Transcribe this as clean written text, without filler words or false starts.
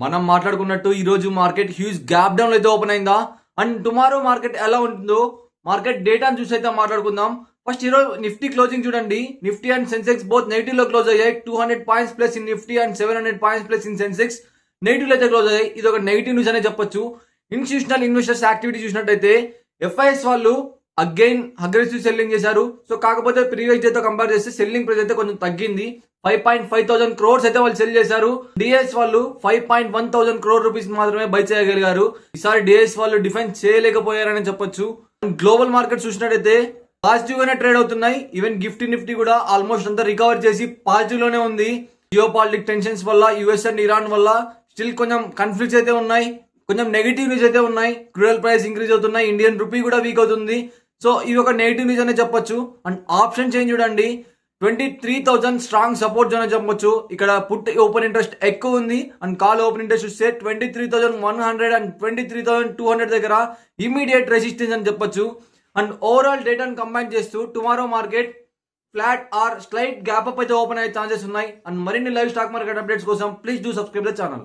మనం మాట్లాడుకున్నట్టు ఈ రోజు మార్కెట్ హ్యూజ్ గ్యాప్ డౌన్ అయితే ఓపెన్ అయిందా అండ్ టుమారో మార్కెట్ ఎలా ఉంటుందో మార్కెట్ డేటాను చూసి అయితే మాట్లాడుకుందాం. ఫస్ట్ ఈరోజు నిఫ్టీ క్లోజింగ్ చూడండి. Nifty and Sensex both negative లో క్లోజ్ అయ్యాయి. 200 points plus in Nifty and 700 points plus in Sensex negative అయితే క్లోజ్ అయ్యాయి. ఇది ఒక నెగిటివ్ న్యూస్ అనే చెప్పొచ్చు. ఇన్స్టిట్యూషనల్ ఇన్వెస్టర్స్ యాక్టివిటీ చూసినట్టయితే ఎఫ్ఐఎస్ వాళ్ళు అగైన్ అగ్రెసివ్ సెల్లింగ్ చేశారు. సో కాకపోతే ప్రీవియస్ డే తో కంపేర్ చేస్తే సెల్లింగ్ ప్రైస్ అయితే కొంచెం తగ్గింది. 5.5 thousand crores అయితే వాళ్ళు సెల్ చేశారు. డిఎస్ వాళ్ళు 5.1 thousand crore రూపీస్ మాత్రమే బై చేయగలిగారు. ఈసారి డిఎస్ వాళ్ళు డిఫెన్స్ చేయలేకపోయారని చెప్పొచ్చు. గ్లోబల్ మార్కెట్ చూసినట్టయితే పాజిటివ్ గానే ట్రేడ్ అవుతున్నాయి. ఈవెన్ నిఫ్టీ కూడా ఆల్మోస్ట్ అంతా రికవర్ చేసి పాజిటివ్ లోనే ఉంది. జియో పాలిటిక్ టెన్షన్స్ వల్ల యుఎస్ అండ్ ఇరాన్ వల్ల స్టిల్ కొంచెం కన్ఫ్లిక్ట్స్ అయితే ఉన్నాయి. కొంచెం నెగిటివ్ న్యూస్ అయితే ఉన్నాయి. క్రూయల్ ప్రైస్ ఇంక్రీజ్ అవుతున్నాయి. ఇండియన్ రూపీ కూడా వీక్ అవుతుంది. సో ఇది ఒక నెగిటివ్ న్యూస్ అనే చెప్పొచ్చు. అండ్ ఆప్షన్ చేంజ్ చూడండి, 23,000 స్ట్రాంగ్ సపోర్ట్ జోన్ అని చెప్పొచ్చు. ఇక్కడ పుట్ ఓపెన్ ఇంట్రెస్ట్ ఎక్కువ ఉంది అండ్ కాల్ ఓపెన్ ఇంట్రెస్ట్ చూస్తే 23,100 అండ్ 23,200 దగ్గర ఇమీడియట్ రెసిస్టెన్స్ అని చెప్పొచ్చు. అండ్ ఓవరాల్ డేటాను కంబైన్ చేస్తూ tomorrow market flat are slight gap up అయితే ఓపెన్ అయ్యే ఛాన్సెస్ ఉన్నాయి. అండ్ మరిన్ని లైవ్ స్టాక్ మార్కెట్ అప్డేట్స్ కోసం please do subscribe the channel.